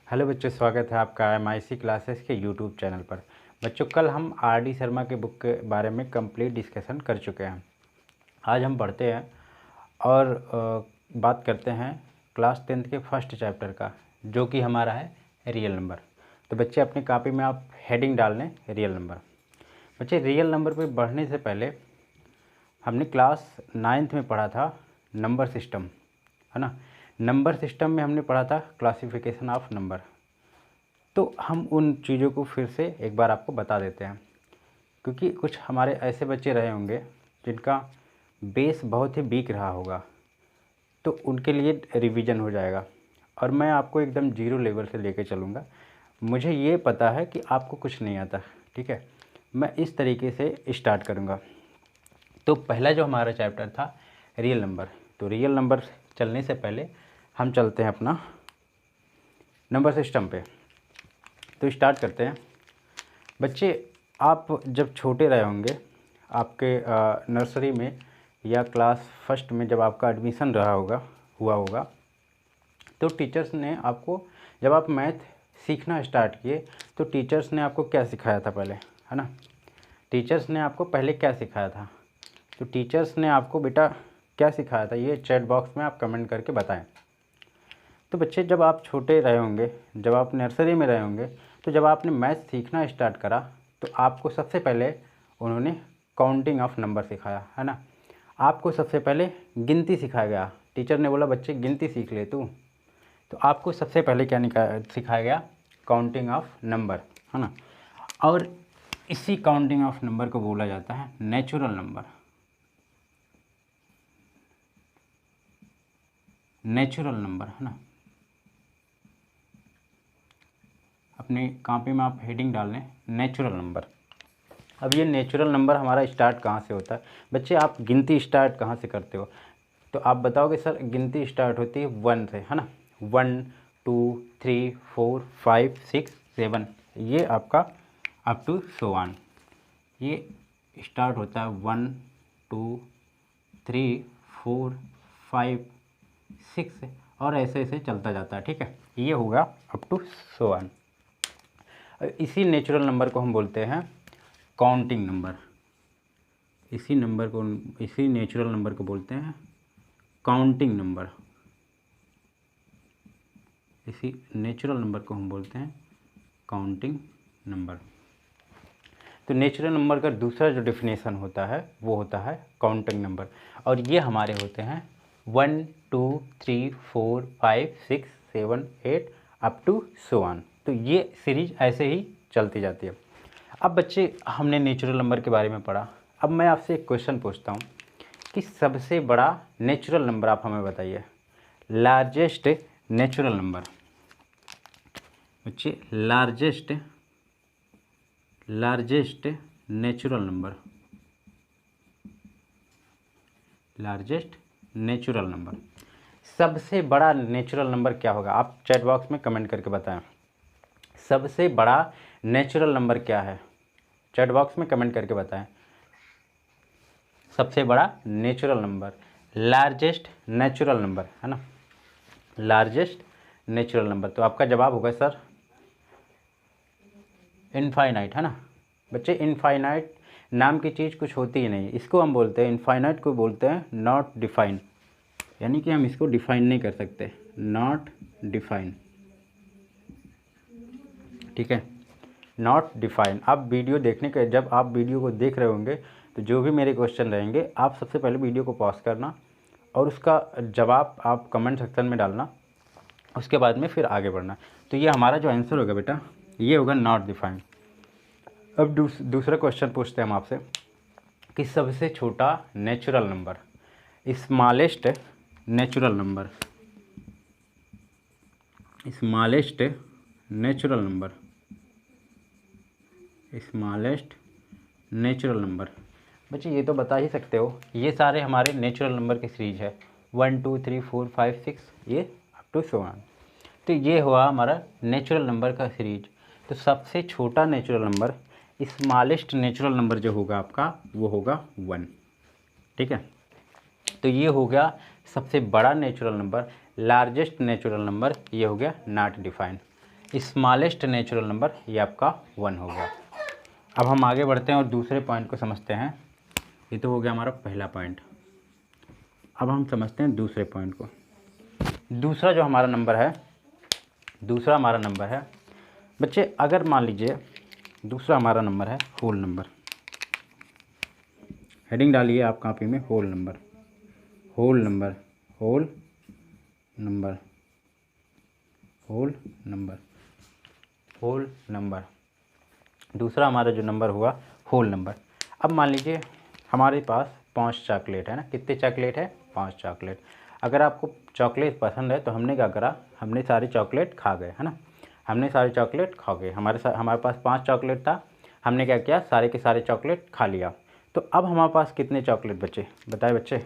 Hello बच्चों, स्वागत है आपका MIC क्लासेस के यूट्यूब चैनल पर। बच्चों, कल हम RD शर्मा के बुक के बारे में कंप्लीट डिस्कशन कर चुके हैं। आज हम पढ़ते हैं और बात करते हैं क्लास 10th के फर्स्ट चैप्टर का, जो कि हमारा है रियल नंबर। तो बच्चे अपनी कॉपी में आप हेडिंग डाल लें रियल नंबर। बच्चे, रियल नंबर पर बढ़ने से पहले हमने क्लास 9th में पढ़ा था नंबर सिस्टम, है ना। नंबर सिस्टम में हमने पढ़ा था क्लासिफिकेशन ऑफ नंबर। तो हम उन चीज़ों को फिर से एक बार आपको बता देते हैं, क्योंकि कुछ हमारे ऐसे बच्चे रहे होंगे जिनका बेस बहुत ही वीक रहा होगा, तो उनके लिए रिवीजन हो जाएगा। और मैं आपको एकदम जीरो लेवल से लेके चलूँगा। मुझे ये पता है कि आपको कुछ नहीं आता, ठीक है। मैं इस तरीके से स्टार्ट करूँगा। तो पहला जो हमारा चैप्टर था रियल नंबर, तो रियल नंबर चलने से पहले हम चलते हैं अपना नंबर सिस्टम पे। तो स्टार्ट करते हैं। बच्चे, आप जब छोटे रहे होंगे, आपके नर्सरी में या क्लास फर्स्ट में जब आपका एडमिशन हुआ होगा, तो टीचर्स ने आपको, जब आप मैथ सीखना स्टार्ट किए, तो टीचर्स ने आपको क्या सिखाया था पहले, है ना। टीचर्स ने आपको पहले क्या सिखाया था? तो टीचर्स ने आपको बेटा क्या सिखाया था, ये चैट बॉक्स में आप कमेंट करके बताएं। तो बच्चे, जब आप छोटे रहे होंगे, जब आप नर्सरी में रहे होंगे, तो जब आपने मैथ सीखना स्टार्ट करा, तो आपको सबसे पहले उन्होंने काउंटिंग ऑफ नंबर सिखाया, है ना। आपको सबसे पहले गिनती सिखाया गया। टीचर ने बोला बच्चे गिनती सीख ले तू, तो आपको सबसे पहले क्या सिखाया गया? काउंटिंग ऑफ नंबर, है ना। और इसी काउंटिंग ऑफ नंबर को बोला जाता है नेचुरल नंबर। नेचुरल नंबर, है ना। अपनी कॉपी में आप हेडिंग डाल लें नेचुरल नंबर। अब ये नेचुरल नंबर हमारा स्टार्ट कहाँ से होता है? बच्चे, आप गिनती स्टार्ट कहाँ से करते हो? तो आप बताओगे सर गिनती स्टार्ट होती है 1 से, है ना। 1 2 3 4 5 6 7, ये आपका अप टू सो ऑन, ये स्टार्ट होता है 1 2 3 4 5 6 और ऐसे ऐसे चलता जाता है, ठीक है। ये होगा अप टू सो ऑन। इसी नेचुरल नंबर को हम बोलते हैं काउंटिंग नंबर। इसी नेचुरल नंबर को बोलते हैं काउंटिंग नंबर। इसी नेचुरल नंबर को हम बोलते हैं काउंटिंग नंबर। तो नेचुरल नंबर का दूसरा जो डेफिनेशन होता है वो होता है काउंटिंग नंबर। और ये हमारे होते हैं 1 2 3 4 5 6 7 8 अप टू सो ऑन। तो ये सीरीज ऐसे ही चलती जाती है। अब बच्चे, हमने नेचुरल नंबर के बारे में पढ़ा। अब मैं आपसे एक क्वेश्चन पूछता हूँ कि सबसे बड़ा नेचुरल नंबर आप हमें बताइए। लार्जेस्ट नेचुरल नंबर बच्चे, largest natural number. Largest natural number, सबसे बड़ा नेचुरल नंबर क्या होगा? आप चैट बॉक्स में कमेंट करके बताएं। सबसे बड़ा नेचुरल नंबर क्या है? चैट बॉक्स में कमेंट करके बताएं। सबसे बड़ा natural number, largest natural number, है ना। लार्जेस्ट नेचुरल नंबर, तो आपका जवाब होगा सर इनफाइनाइट, है ना। बच्चे, इनफाइनाइट नाम की चीज़ कुछ होती ही नहीं। इसको हम बोलते हैं, इनफाइनाइट को बोलते हैं नॉट डिफाइन, यानी कि हम इसको डिफाइन नहीं कर सकते, नॉट डिफाइन, ठीक है। Not define. आप वीडियो देखने के, जब आप वीडियो को देख रहे होंगे, तो जो भी मेरे क्वेश्चन रहेंगे, आप सबसे पहले वीडियो को पॉज करना और उसका जवाब आप कमेंट सेक्शन में डालना, उसके बाद में फिर आगे बढ़ना। तो ये हमारा जो आंसर होगा बेटा, ये होगा नॉट डिफाइन। अब दूसरा क्वेश्चन पूछते हैं हम आपसे कि सबसे छोटा natural number, smallest natural number, smallest natural number, smallest natural number. बच्चे, ये तो बता ही सकते हो, ये सारे हमारे नेचुरल नंबर की सीरीज है, 1 2 3 4 5 6, ये अप टू सो ऑन। तो ये हुआ हमारा नेचुरल नंबर का सीरीज। तो सबसे छोटा natural number, smallest natural number जो होगा आपका, वो होगा 1, ठीक है। तो ये हो गया सबसे बड़ा natural number. Largest natural number ये हो गया not define. Smallest natural number ये आपका 1 हो गया। अब हम आगे बढ़ते हैं और दूसरे पॉइंट को समझते हैं। ये तो हो गया हमारा पहला पॉइंट। अब हम समझते हैं दूसरे पॉइंट को। दूसरा जो हमारा नंबर है, दूसरा हमारा नंबर है बच्चे, अगर मान लीजिए दूसरा हमारा नंबर है होल नंबर। हेडिंग डालिए आप कॉपी में, whole number, whole number, whole number, whole number, whole number. दूसरा हमारा जो नंबर हुआ होल नंबर। अब मान लीजिए हमारे पास 5 चॉकलेट है ना। कितने चॉकलेट है? 5 चॉकलेट। अगर आपको चॉकलेट पसंद है तो हमने क्या करा, हमने सारी चॉकलेट खा गए, है ना। हमने सारी चॉकलेट खा गए। हमारे पास 5 चॉकलेट था, हमने क्या किया, सारे के सारे चॉकलेट खा लिया। तो अब हमारे पास कितने चॉकलेट बचे? बताए बच्चे,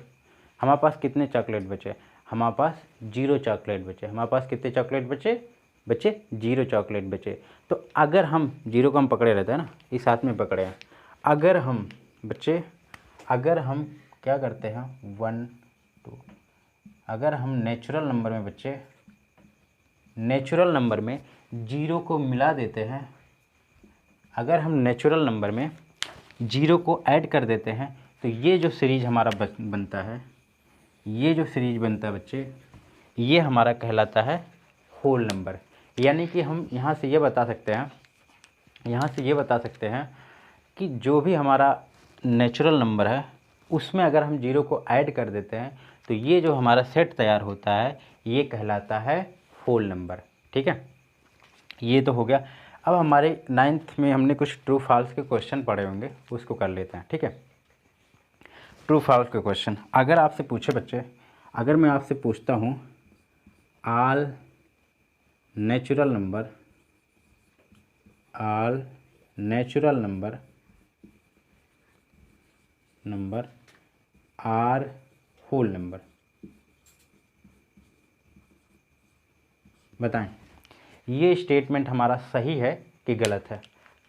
हमारे पास कितने चॉकलेट बचे? हमारे पास 0 चॉकलेट बचे। हमारे पास कितने चॉकलेट बचे? 0 चॉकलेट बचे। तो अगर हम 0 को हम पकड़े रहते हैं ना, इस हाथ में पकड़े हैं, अगर हम बच्चे, अगर हम क्या करते हैं 1 2, अगर हम नेचुरल नंबर में बच्चे, नेचुरल नंबर में 0 को मिला देते हैं, अगर हम नेचुरल नंबर में 0 को ऐड कर देते हैं तो ये जो सीरीज हमारा बनता है, ये जो सीरीज बनता है बच्चे, ये हमारा कहलाता है होल नंबर। यानी कि हम यहाँ से ये बता सकते हैं, यहाँ से ये बता सकते हैं कि जो भी हमारा नेचुरल नंबर है उसमें अगर हम 0 को ऐड कर देते हैं तो ये जो हमारा सेट तैयार होता है ये कहलाता है होल नंबर। ठीक है, ये तो हो गया। अब हमारे 9th में हमने कुछ ट्रू फॉल्स के क्वेश्चन पढ़े होंगे, उसको कर लेते हैं। ठीक है, ट्रू फॉल्स के क्वेश्चन अगर आपसे पूछे बच्चे, अगर मैं आपसे पूछता हूँ all natural number, all natural number are whole number, बताएं ये स्टेटमेंट हमारा सही है कि गलत है?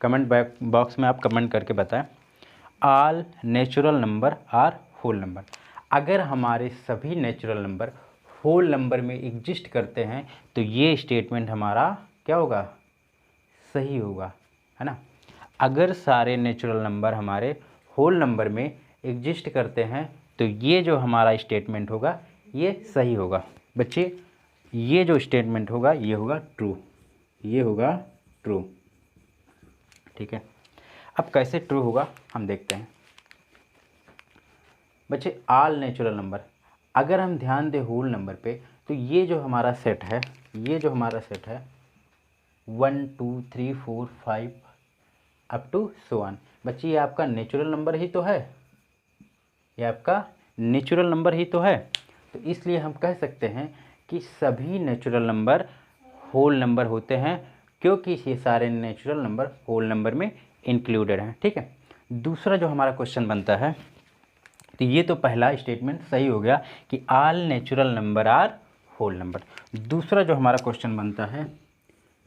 कमेंट बॉक्स में आप कमेंट करके बताएं। All natural number are whole number, अगर हमारे सभी नेचुरल नंबर होल नंबर में एग्जिस्ट करते हैं तो ये स्टेटमेंट हमारा क्या होगा? सही होगा, है ना। अगर सारे नेचुरल नंबर हमारे होल नंबर में एग्जिस्ट करते हैं तो ये जो हमारा स्टेटमेंट होगा ये सही होगा। बच्चे ये जो स्टेटमेंट होगा ये होगा ट्रू, ये होगा ट्रू। ठीक है, अब कैसे ट्रू होगा हम देखते हैं। बच्चे ऑल नेचुरल नंबर, अगर हम ध्यान दें होल नंबर पे तो ये जो हमारा सेट है, ये जो हमारा सेट है 1 2 3 4 5 अप टू सो ऑन, बच्चे ये आपका नेचुरल नंबर ही तो है, ये आपका नेचुरल नंबर ही तो है। तो इसलिए हम कह सकते हैं कि सभी नेचुरल नंबर होल नंबर होते हैं क्योंकि ये सारे नेचुरल नंबर होल नंबर में इंक्लूडेड हैं। ठीक है, दूसरा जो हमारा क्वेश्चन बनता है, तो ये तो पहला स्टेटमेंट सही हो गया कि all natural number are whole number. दूसरा जो हमारा क्वेश्चन बनता है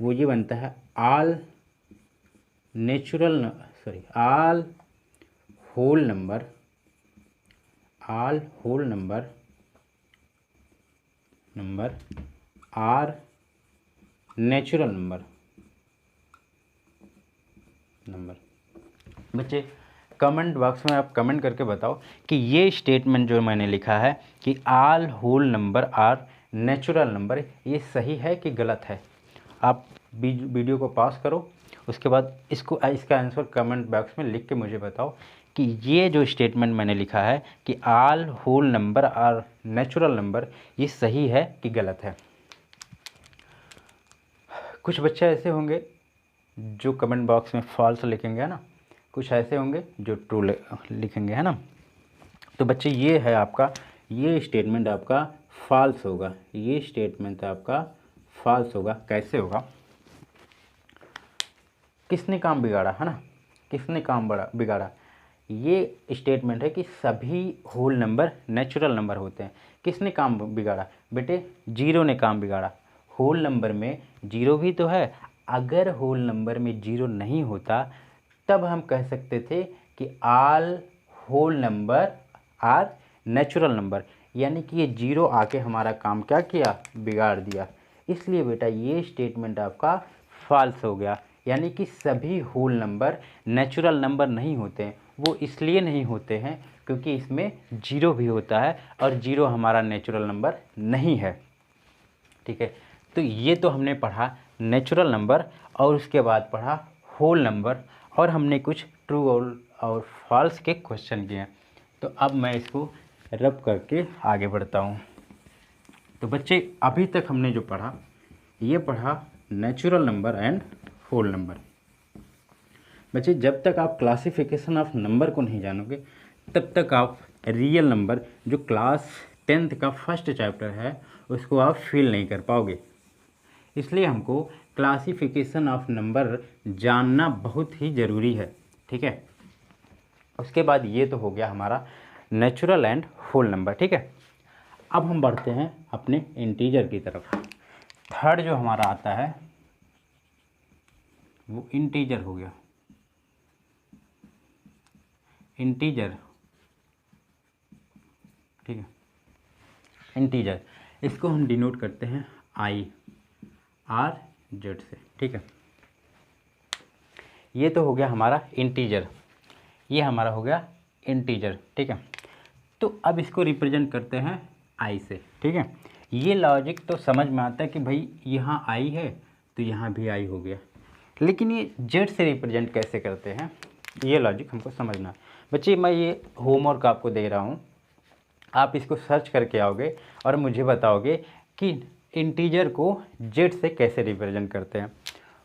वो ये बनता है all whole number, all whole number are natural number. बच्चे कमेंट बॉक्स में आप कमेंट करके बताओ कि ये स्टेटमेंट जो मैंने लिखा है कि all whole number are natural number, ये सही है कि गलत है। आप वीडियो को पॉज करो, उसके बाद इसका आंसर कमेंट बॉक्स में लिख के मुझे बताओ कि ये जो स्टेटमेंट मैंने लिखा है कि all whole number are natural number, ये सही है कि गलत है। कुछ बच्चे ऐसे होंगे जो कमेंट बॉक्स में फॉल्स लिखेंगे, है ना, कुछ ऐसे होंगे जो ट्रू लिखेंगे, है ना। तो बच्चे ये है आपका, ये स्टेटमेंट आपका फॉल्स होगा, ये स्टेटमेंट आपका फॉल्स होगा। कैसे होगा? किसने काम बिगाड़ा, है ना, किसने काम बिगाड़ा? ये स्टेटमेंट है कि सभी होल नंबर नेचुरल नंबर होते हैं। किसने काम बिगाड़ा? बेटे 0 ने काम बिगाड़ा। होल नंबर में 0 भी तो है, अगर होल नंबर में 0 नहीं होता तब हम कह सकते थे कि all whole number are natural number, यानी कि ये 0 आके हमारा काम क्या किया? बिगाड़ दिया। इसलिए बेटा ये स्टेटमेंट आपका फॉल्स हो गया। यानी कि सभी होल नंबर नेचुरल नंबर नहीं होते हैं। वो इसलिए नहीं होते हैं क्योंकि इसमें जीरो भी होता है और जीरो हमारा नेचुरल नंबर नहीं है। ठीक है, तो ये तो हमने पढ़ा नेचुरल नंबर और उसके बाद पढ़ा होल नंबर और हमने कुछ ट्रू और फॉल्स के क्वेश्चन किए हैं। तो अब मैं इसको रब करके आगे बढ़ता हूँ। तो बच्चे अभी तक हमने जो पढ़ा ये पढ़ा natural number and whole number. बच्चे जब तक आप क्लासिफिकेशन ऑफ नंबर को नहीं जानोगे तब तक आप रियल नंबर जो क्लास 10th का फर्स्ट चैप्टर है उसको आप फील नहीं कर पाओगे। इसलिए हमको क्लासिफिकेशन ऑफ नंबर जानना बहुत ही ज़रूरी है। ठीक है, उसके बाद ये तो हो गया हमारा नेचुरल एंड होल नंबर। ठीक है, अब हम बढ़ते हैं अपने इंटीजर की तरफ। थर्ड जो हमारा आता है वो इंटीजर हो गया। इंटीजर, ठीक है, इंटीजर इसको हम डिनोट करते हैं IRZ से। ठीक है, ये तो हो गया हमारा इंटीजर, ये हमारा हो गया इंटीजर। ठीक है, तो अब इसको रिप्रेजेंट करते हैं I से। ठीक है, ये लॉजिक तो समझ में आता है कि भाई यहाँ I है तो यहाँ भी I हो गया, लेकिन ये Z से रिप्रेजेंट कैसे करते हैं ये लॉजिक हमको समझना है। बच्चे मैं ये होमवर्क आपको दे रहा हूँ, आप इसको सर्च करके आओगे और मुझे बताओगे कि इंटीजर को Z से कैसे रिप्रेजेंट करते हैं।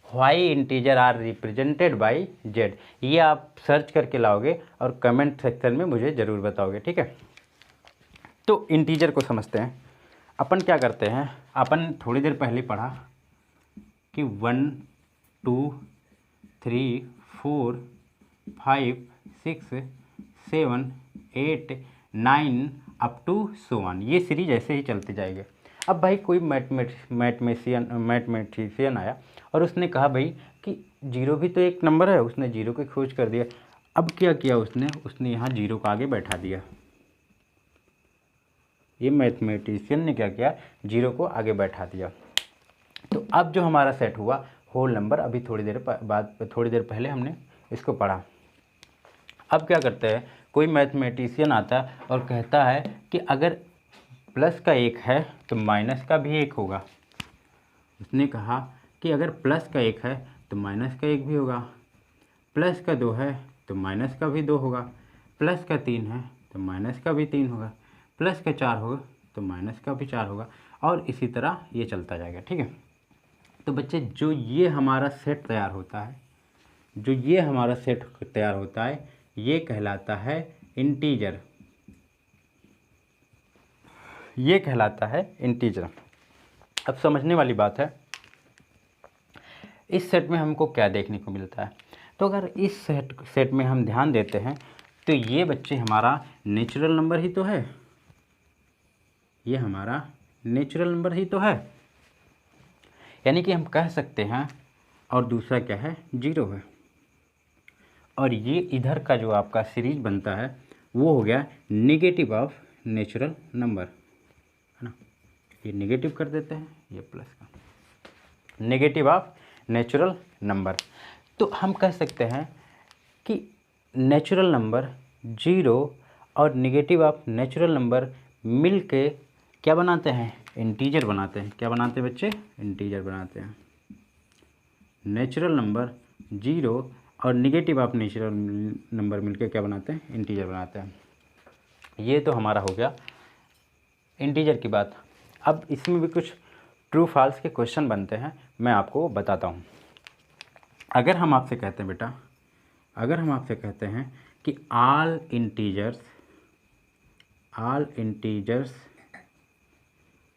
Why integer are represented by Z, ये आप सर्च करके लाओगे और कमेंट सेक्शन में मुझे ज़रूर बताओगे। ठीक है, तो इंटीजर को समझते हैं। अपन क्या करते हैं, अपन थोड़ी देर पहले पढ़ा कि 1 2 3 4 5 6 7 8 9 अप टू सो ऑन, ये सीरीज ऐसे ही चलती जाएगी। अब भाई कोई मैथमेटिशियन आया और उसने कहा भाई कि जीरो भी तो एक नंबर है, उसने जीरो की खोज कर दिया। अब क्या किया उसने यहाँ जीरो को आगे बैठा दिया। ये मैथमेटिशियन ने क्या किया, जीरो को आगे बैठा दिया। तो अब जो हमारा सेट हुआ होल नंबर, अभी थोड़ी देर पहले हमने इसको पढ़ा। अब क्या करते हैं, कोई मैथमेटिशियन आता है और कहता है कि अगर प्लस का 1 है तो माइनस का भी 1 होगा। उसने कहा कि अगर प्लस का 1 है तो माइनस का 1 भी होगा, प्लस का 2 है तो माइनस का भी 2 होगा, प्लस का 3 है तो माइनस का भी 3 होगा, प्लस का 4 होगा तो माइनस का भी 4 होगा, और इसी तरह ये चलता जाएगा। ठीक है, तो बच्चे जो ये हमारा सेट तैयार होता है, ये कहलाता है इंटीजर। ये कहलाता है इंटीजर। अब समझने वाली बात है, इस सेट में हमको क्या देखने को मिलता है। तो अगर इस सेट में हम ध्यान देते हैं तो ये बच्चे हमारा नेचुरल नंबर ही तो है, ये हमारा नेचुरल नंबर ही तो है। यानी कि हम कह सकते हैं, और दूसरा क्या है, जीरो है। और ये इधर का जो आपका सीरीज बनता है वो हो गया नेगेटिव ऑफ नेचुरल नंबर, है ना। ये नेगेटिव कर देते हैं, ये प्लस का, नेगेटिव ऑफ नेचुरल नंबर। तो हम कह सकते हैं कि नेचुरल नंबर जीरो और नेगेटिव ऑफ नेचुरल नंबर मिल के क्या बनाते हैं, इंटीजर बनाते हैं। क्या बनाते हैं बच्चे, इंटीजर बनाते हैं। नेचुरल नंबर जीरो और नेगेटिव ऑफ नेचुरल नंबर मिलके क्या बनाते हैं, इंटीजर बनाते हैं। ये तो हमारा हो गया इंटीजर की बात। अब इसमें भी कुछ ट्रू फॉल्स के क्वेश्चन बनते हैं, मैं आपको बताता हूँ। अगर हम आपसे कहते हैं बेटा, अगर हम आपसे कहते हैं कि all integers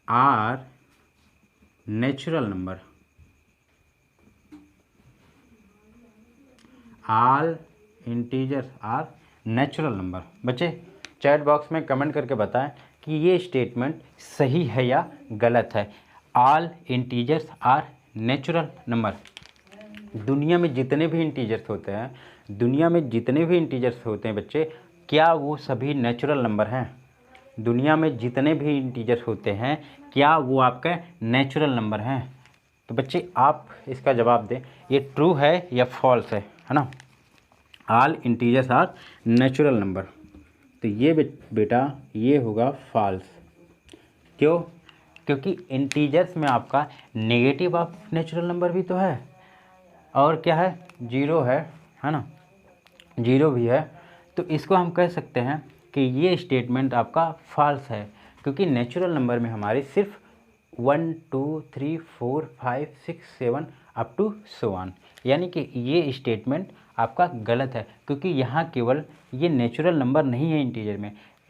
are natural number, all integers are natural number. बच्चे चैट बॉक्स में कमेंट करके बताएं कि ये स्टेटमेंट सही है या गलत है। All integers are natural number. दुनिया में जितने भी इंटीजर्स होते हैं बच्चे, क्या वो सभी नेचुरल नंबर हैं? दुनिया में जितने भी इंटीजर्स होते हैं क्या वो आपका नेचुरल नंबर हैं? तो बच्चे आप इसका जवाब दें, ये ट्रू है या फॉल्स है ना? All integers are natural number, तो ये बेटा ये होगा फॉल्स। क्यों? क्योंकि इंटीजर्स में आपका नेगेटिव ऑफ नेचुरल नंबर भी तो है, और क्या है, जीरो है ना, जीरो भी है। तो इसको हम कह सकते हैं कि ये स्टेटमेंट आपका फॉल्स है, क्योंकि नेचुरल नंबर में हमारे सिर्फ 1 2 3 4 5 6 7 अप टू सो ऑन, यानी कि ये स्टेटमेंट आपका गलत है, क्योंकि यहाँ केवल ये नेचुरल नंबर नहीं है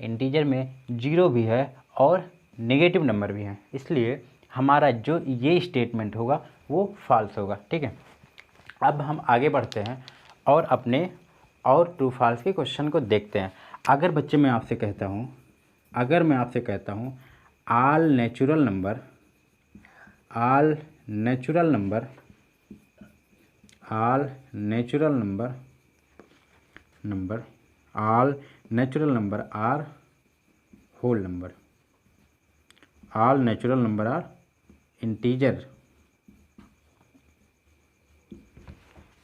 इंटीजर में जीरो भी है और नेगेटिव नंबर भी है, इसलिए हमारा जो ये स्टेटमेंट होगा वो फॉल्स होगा। ठीक है, अब हम आगे बढ़ते हैं और अपने और ट्रू फॉल्स के क्वेश्चन को देखते हैं। अगर बच्चे मैं आपसे कहता हूँ, अगर मैं आपसे कहता हूँ all natural number, all natural number, all natural number number all natural number are whole number, all natural number are integer.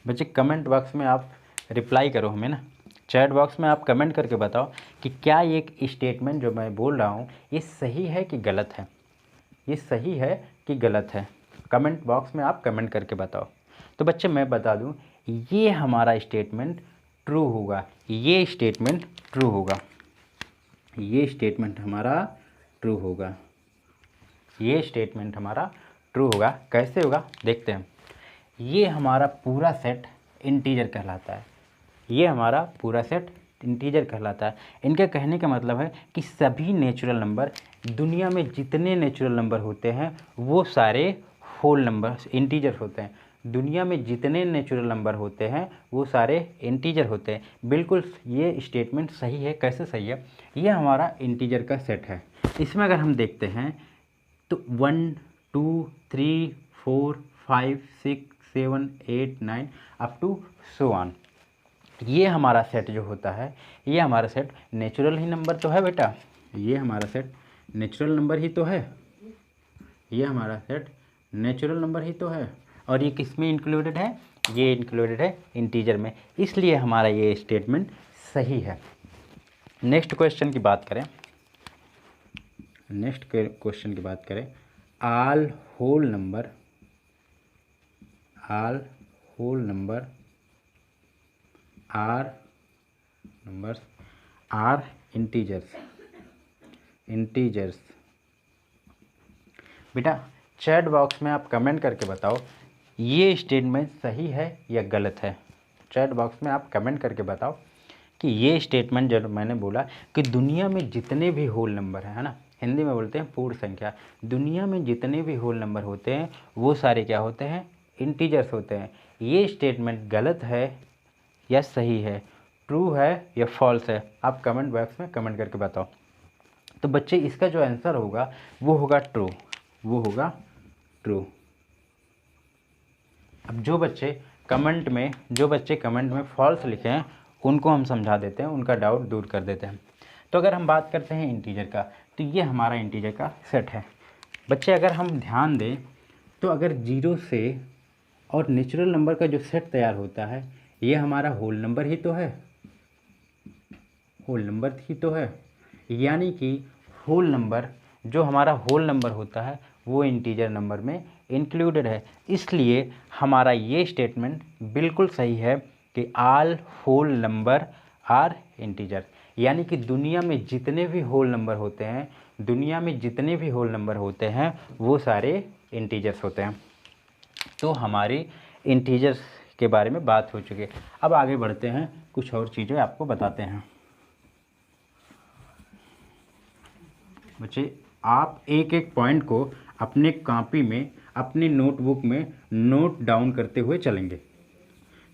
बच्चे कमेंट बॉक्स में आप रिप्लाई करो हमें ना, चैट बॉक्स में आप कमेंट करके बताओ कि क्या ये स्टेटमेंट जो मैं बोल रहा हूँ ये सही है कि गलत है, ये सही है कि गलत है। कमेंट बॉक्स में आप कमेंट करके बताओ। तो बच्चे मैं बता दूँ, ये हमारा स्टेटमेंट ट्रू होगा, ये स्टेटमेंट ट्रू होगा, ये स्टेटमेंट हमारा ट्रू होगा, ये स्टेटमेंट हमारा ट्रू होगा। कैसे होगा देखते हैं। ये हमारा पूरा सेट इंटीजर कहलाता है, ये हमारा पूरा सेट इंटीजर कहलाता है। इनके कहने का मतलब है कि सभी नेचुरल नंबर, दुनिया में जितने नेचुरल नंबर होते हैं वो सारे होल नंबर इंटीजर होते हैं। दुनिया में जितने नेचुरल नंबर होते हैं वो सारे इंटीजर होते हैं। बिल्कुल ये स्टेटमेंट सही है। कैसे सही है? ये हमारा इंटीजर का सेट है। इसमें अगर हम देखते हैं तो 1 2 3 4 5 6 7 8 9 अप टू सो ऑन, ये हमारा सेट जो होता है, ये हमारा सेट नेचुरल ही नंबर तो है बेटा, ये हमारा सेट नेचुरल नंबर ही तो है, ये हमारा सेट नेचुरल नंबर ही तो है। और ये किस में इंक्लूडेड है? ये इंक्लूडेड है इंटीजर में, इसलिए हमारा ये स्टेटमेंट सही है। नेक्स्ट क्वेश्चन की बात करें, नेक्स्ट क्वेश्चन की बात करें, all whole number, all whole number are numbers are integers, integers. बेटा चैट बॉक्स में आप कमेंट करके बताओ ये स्टेटमेंट सही है या गलत है। चैट बॉक्स में आप कमेंट करके बताओ कि ये स्टेटमेंट जो मैंने बोला कि दुनिया में जितने भी होल नंबर हैं, है ना, हिंदी में बोलते हैं पूर्ण संख्या, दुनिया में जितने भी होल नंबर होते हैं वो सारे क्या होते हैं? इंटीजर्स होते हैं। ये स्टेटमेंट गलत है या सही है, ट्रू है या फॉल्स है? आप कमेंट बॉक्स में कमेंट करके बताओ। तो बच्चे इसका जो आंसर होगा वो होगा ट्रू, वो होगा ट्रू। अब जो बच्चे कमेंट में फॉल्स लिखे हैं उनको हम समझा देते हैं, उनका डाउट दूर कर देते हैं। तो अगर हम बात करते हैं इंटीजर का, तो ये हमारा इंटीजर का सेट है। बच्चे अगर हम ध्यान दें तो अगर जीरो से और नेचुरल नंबर का जो सेट तैयार होता है ये हमारा होल नंबर ही तो है, होल नंबर ही तो है। यानी कि होल नंबर, जो हमारा होल नंबर होता है वो इंटीजर नंबर में इंक्लूडेड है। इसलिए हमारा ये स्टेटमेंट बिल्कुल सही है कि all whole number are integer, यानी कि दुनिया में जितने भी होल नंबर होते हैं, दुनिया में जितने भी होल नंबर होते हैं वो सारे इंटीजर्स होते हैं। तो हमारी इंटीजर्स के बारे में बात हो चुकी है। अब आगे बढ़ते हैं, कुछ और चीज़ें आपको बताते हैं। बच्चे आप एक एक पॉइंट को अपने कॉपी में, अपनी नोटबुक में नोट डाउन करते हुए चलेंगे।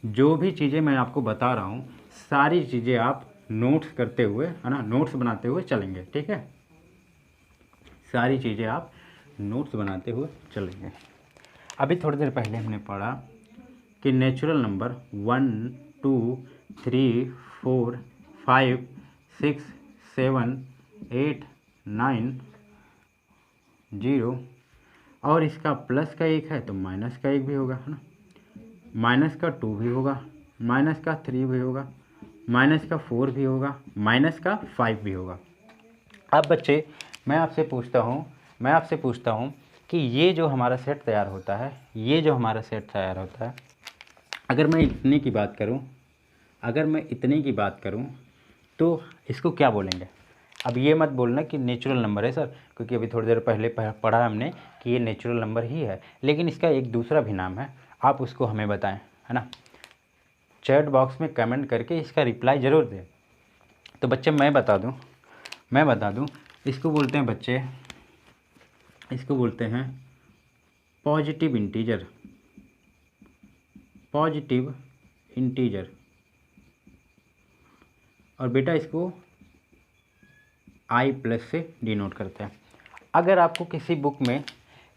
जो भी चीज़ें मैं आपको बता रहा हूँ सारी चीज़ें आप नोट्स करते हुए, है ना, नोट्स बनाते हुए चलेंगे। ठीक है, सारी चीज़ें आप नोट्स बनाते हुए चलेंगे। अभी थोड़ी देर पहले हमने पढ़ा कि नेचुरल नंबर 1 2 3 4 5 6 7 8 9 0 और इसका प्लस का 1 है तो माइनस का 1 भी होगा, है ना। माइनस का 2 भी होगा, माइनस का 3 भी होगा, माइनस का 4 भी होगा, माइनस का 5 भी होगा। अब बच्चे मैं आपसे पूछता हूँ कि ये जो हमारा सेट तैयार होता है, अगर मैं इतने की बात करूँ तो इसको क्या बोलेंगे। अब ये मत बोलना कि नेचुरल नंबर है सर, क्योंकि अभी थोड़ी देर पहले पढ़ा हमने कि ये नेचुरल नंबर ही है, लेकिन इसका एक दूसरा भी नाम है, आप उसको हमें बताएं, है ना। चैट बॉक्स में कमेंट करके इसका रिप्लाई ज़रूर दें। तो बच्चे मैं बता दूं, इसको बोलते हैं बच्चे, इसको बोलते हैं पॉजिटिव इंटीजर। और बेटा इसको i+ से डिनोट करते हैं। अगर आपको किसी बुक में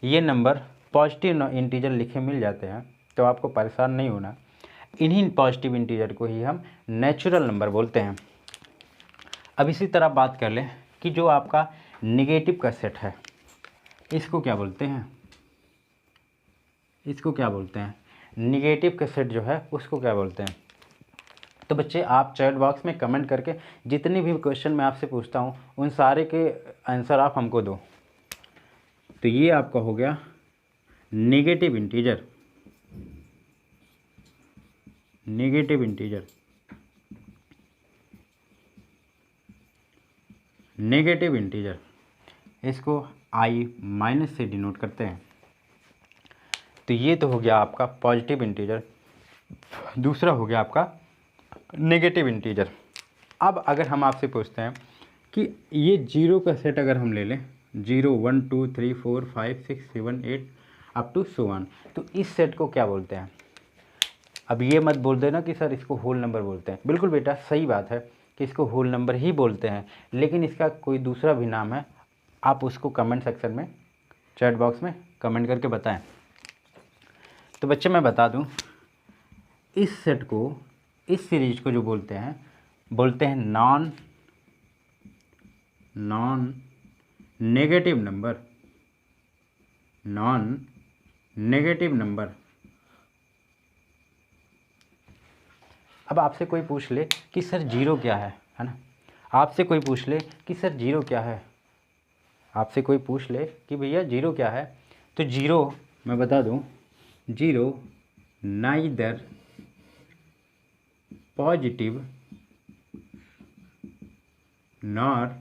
ये नंबर पॉजिटिव इंटीजर लिखे मिल जाते हैं तो आपको परेशान नहीं होना, इन्हीं पॉजिटिव इंटीजर को ही हम नेचुरल नंबर बोलते हैं। अब इसी तरह बात कर लें कि जो आपका निगेटिव का सेट है, इसको क्या बोलते हैं, निगेटिव का सेट जो है उसको क्या बोलते हैं। तो बच्चे आप चैट बॉक्स में कमेंट करके जितने भी क्वेश्चन मैं आपसे पूछता हूँ उन सारे के आंसर आप हमको दो। तो ये आपका हो गया निगेटिव इंटीजर। इसको i- से डिनोट करते हैं। तो ये तो हो गया आपका पॉजिटिव इंटीजर, दूसरा हो गया आपका नेगेटिव इंटीजर। अब अगर हम आपसे पूछते हैं कि ये जीरो का सेट अगर हम ले लें, 0 1 2 3 4 5 6 7 8 अप टू सो ऑन, तो इस सेट को क्या बोलते हैं। अब ये मत बोल देना कि सर इसको होल नंबर बोलते हैं। बिल्कुल बेटा सही बात है कि इसको होल नंबर ही बोलते हैं, लेकिन इसका कोई दूसरा भी नाम है, आप उसको कमेंट सेक्शन में चैट बॉक्स में कमेंट करके बताएं। तो बच्चे मैं बता दूं, इस सेट को, इस सीरीज को जो बोलते हैं नॉन नेगेटिव नंबर। अब आपसे कोई पूछ ले कि सर जीरो क्या है ना, आपसे कोई पूछ ले कि सर जीरो क्या है, आपसे कोई पूछ ले कि भैया जीरो क्या है, तो जीरो मैं बता दूं, zero neither positive nor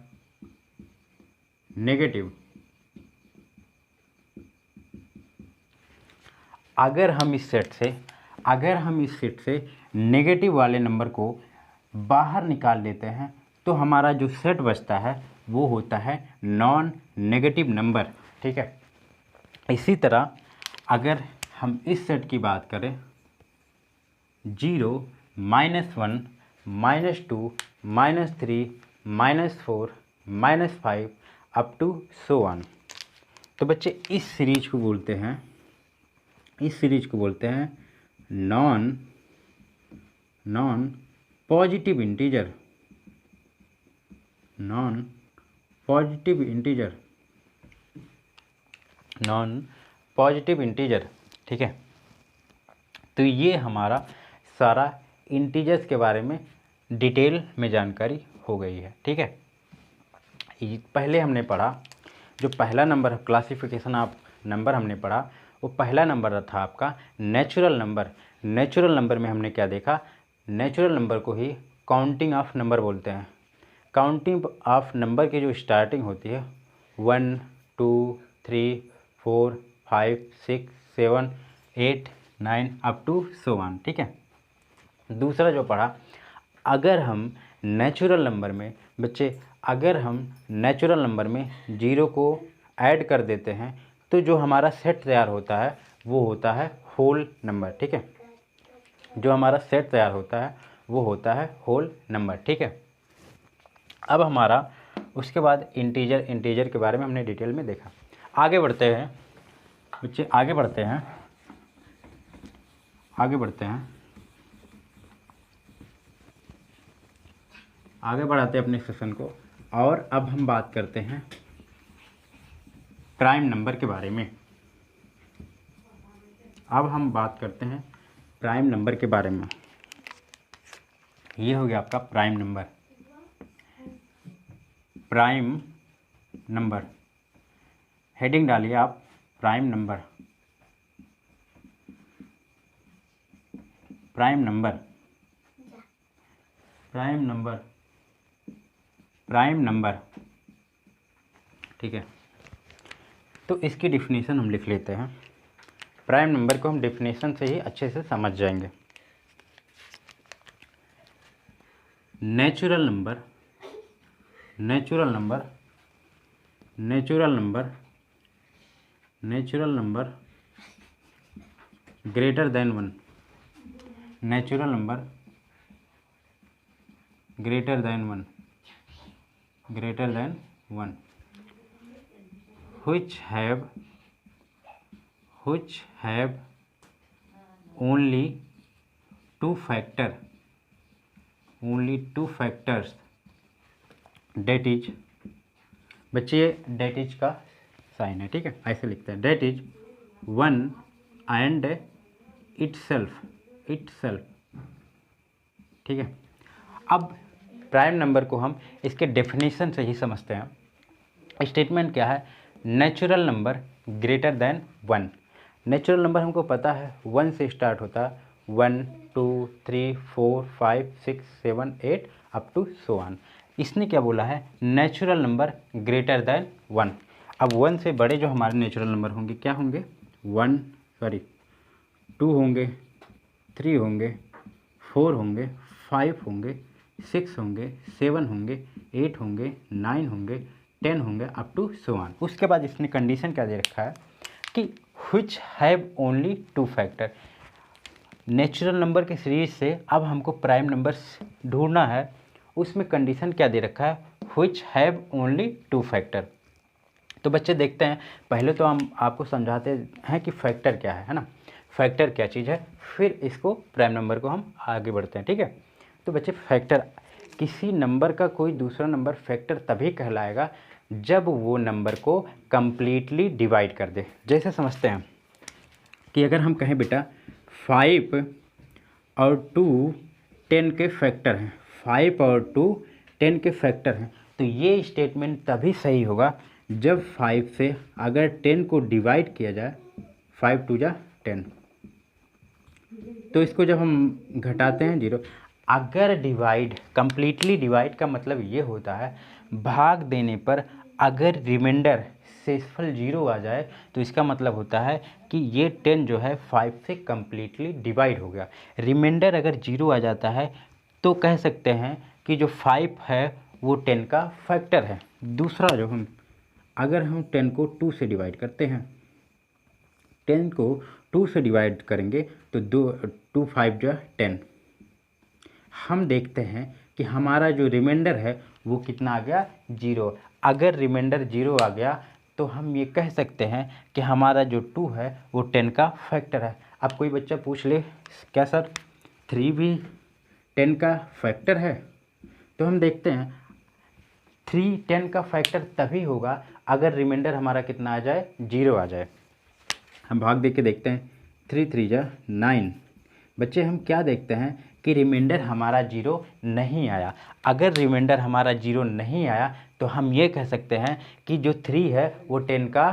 negative. अगर हम इस सेट से नेगेटिव वाले नंबर को बाहर निकाल देते हैं तो हमारा जो सेट बचता है वो होता है नॉन नेगेटिव नंबर, ठीक है। इसी तरह अगर हम इस सेट की बात करें, 0 -1 -2 -3 -4 -5 अप टू सो ऑन, तो बच्चे इस सीरीज को बोलते हैं नॉन पॉजिटिव इंटीजर, ठीक है। तो ये हमारा सारा इंटीजर्स के बारे में डिटेल में जानकारी हो गई है, ठीक है। पहले हमने पढ़ा जो पहला नंबर क्लासिफिकेशन ऑफ नंबर हमने पढ़ा, वो पहला नंबर था आपका नेचुरल नंबर। नेचुरल नंबर में हमने क्या देखा, नेचुरल नंबर को ही काउंटिंग ऑफ नंबर बोलते हैं। काउंटिंग ऑफ नंबर की जो स्टार्टिंग होती है 1 2 3 4 5 6 7 8 9 अप टू सो ऑन, ठीक है। दूसरा जो पढ़ा, अगर हम नेचुरल नंबर में बच्चे, अगर हम नेचुरल नंबर में जीरो को ऐड कर देते हैं तो जो हमारा सेट तैयार होता है वो होता है होल नंबर, ठीक है। जो हमारा सेट तैयार होता है वो होता है होल नंबर, ठीक है। अब हमारा उसके बाद इंटीजर के बारे में हमने डिटेल में देखा। आगे बढ़ते हैं बच्चे, आगे बढ़ते हैं, आगे बढ़ाते हैं अपने सेशन को। और अब हम बात करते हैं प्राइम नंबर के बारे में। अब हम बात करते हैं प्राइम नंबर के बारे में। ये हो गया आपका prime number. Prime number heading डालिए आप, prime number. Prime number, prime number, prime number, ठीक है। तो इसकी डिफिनीशन हम लिख लेते हैं। प्राइम नंबर को हम डिफिनीशन से ही अच्छे से समझ जाएंगे। Natural number, natural number, natural number, natural number greater than 1, natural number greater than 1, greater than 1, which have only two factor, only two factors, that is, बच्चे that is का sign है, ठीक है, ऐसे लिखते हैं, that is 1 and itself, ठीक है। अब प्राइम नंबर को हम इसके डेफिनेशन से ही समझते हैं। स्टेटमेंट क्या है? Natural number greater than 1। Natural number हमको पता है 1 से स्टार्ट होता है, 1 2 3 4 5 6 7 8 अप टू सो ऑन। इसने क्या बोला है? Natural number greater than 1। अब 1 से बड़े जो हमारे नेचुरल नंबर होंगे क्या होंगे? 2 होंगे, 3 होंगे, 4 होंगे, 5 होंगे, 6 होंगे, 7 होंगे, 8 होंगे, 9 होंगे, 10 होंगे अप टू सो ऑन। उसके बाद इसने कंडीशन क्या दे रखा है कि which have only 2 factor. Natural number के सीरीज से अब हमको प्राइम नंबर ढूंढना है, उसमें कंडीशन क्या दे रखा है? Which have only 2 factor. तो बच्चे देखते हैं, पहले तो हम आपको समझाते हैं कि फैक्टर क्या है ना, फैक्टर क्या चीज़ है, फिर इसको प्राइम नंबर को हम आगे बढ़ते हैं, ठीक है। तो बच्चे फैक्टर, किसी नंबर का कोई दूसरा नंबर फैक्टर तभी कहलाएगा जब वो नंबर को कंप्लीटली डिवाइड कर दे। जैसे समझते हैं कि अगर हम कहें बेटा 5 और 2 10 के फैक्टर हैं, 5 और 2 10 के फैक्टर हैं, तो ये स्टेटमेंट तभी सही होगा जब 5 से अगर 10 को डिवाइड किया जाए, 5 2 जा 10, तो इसको जब हम घटाते हैं 0। अगर डिवाइड, कंप्लीटली डिवाइड का मतलब ये होता है भाग देने पर अगर रिमाइंडर शेषफल 0 आ जाए, तो इसका मतलब होता है कि ये 10 जो है 5 से कंप्लीटली डिवाइड हो गया। रिमाइंडर अगर 0 आ जाता है तो कह सकते हैं कि जो 5 है वो 10 का फैक्टर है। दूसरा जो अगर हम 10 को 2 से डिवाइड करते हैं, 10 को 2 से डिवाइड करेंगे तो 2 5 जा 10, हम देखते हैं कि हमारा जो रिमाइंडर है वो कितना आ गया? 0। अगर रिमाइंडर 0 आ गया तो हम ये कह सकते हैं कि हमारा जो 2 है वो 10 का फैक्टर है। अब कोई बच्चा पूछ ले, क्या सर 3 भी 10 का फैक्टर है? तो हम देखते हैं 3 10 का फैक्टर तभी होगा अगर रिमाइंडर हमारा कितना आ जाए? 0 आ जाए। हम भाग दे के देखते हैं, 3 3 जा 9। बच्चे हम क्या देखते हैं कि रिमाइंडर हमारा 0 नहीं आया। अगर रिमाइंडर हमारा 0 नहीं आया तो हम ये कह सकते हैं कि जो 3 है वो 10 का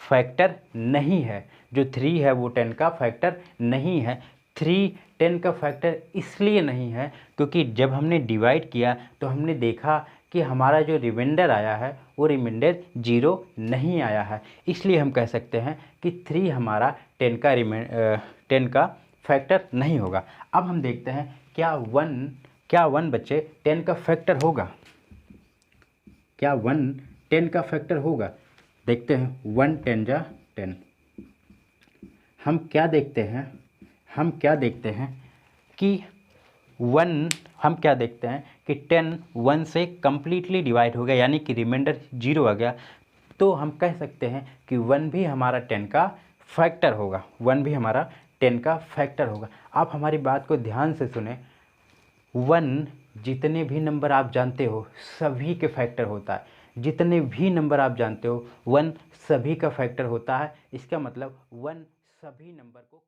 फैक्टर नहीं है। जो 3 है वो 10 का फैक्टर नहीं है। 3 10 का फैक्टर इसलिए नहीं है क्योंकि जब हमने डिवाइड किया तो हमने देखा कि हमारा जो रिमाइंडर आया है वो रिमाइंडर 0 नहीं आया है। इसलिए हम कह सकते हैं कि 3 हमारा 10 का फैक्टर नहीं होगा। अब हम देखते हैं क्या 1 बच्चे 10 का फैक्टर होगा? क्या 1 10 का फैक्टर होगा? देखते हैं, 1 10 जा 10। हम क्या देखते हैं कि 10 1 से कंप्लीटली डिवाइड हो गया, यानी कि रिमाइंडर 0 आ गया। तो हम कह सकते हैं कि 1 भी हमारा 10 का फैक्टर होगा, 1 भी हमारा 10 का फैक्टर होगा। आप हमारी बात को ध्यान से सुने, 1 जितने भी नंबर आप जानते हो सभी के फैक्टर होता है। जितने भी नंबर आप जानते हो 1 सभी का फैक्टर होता है। इसका मतलब 1 सभी नंबर को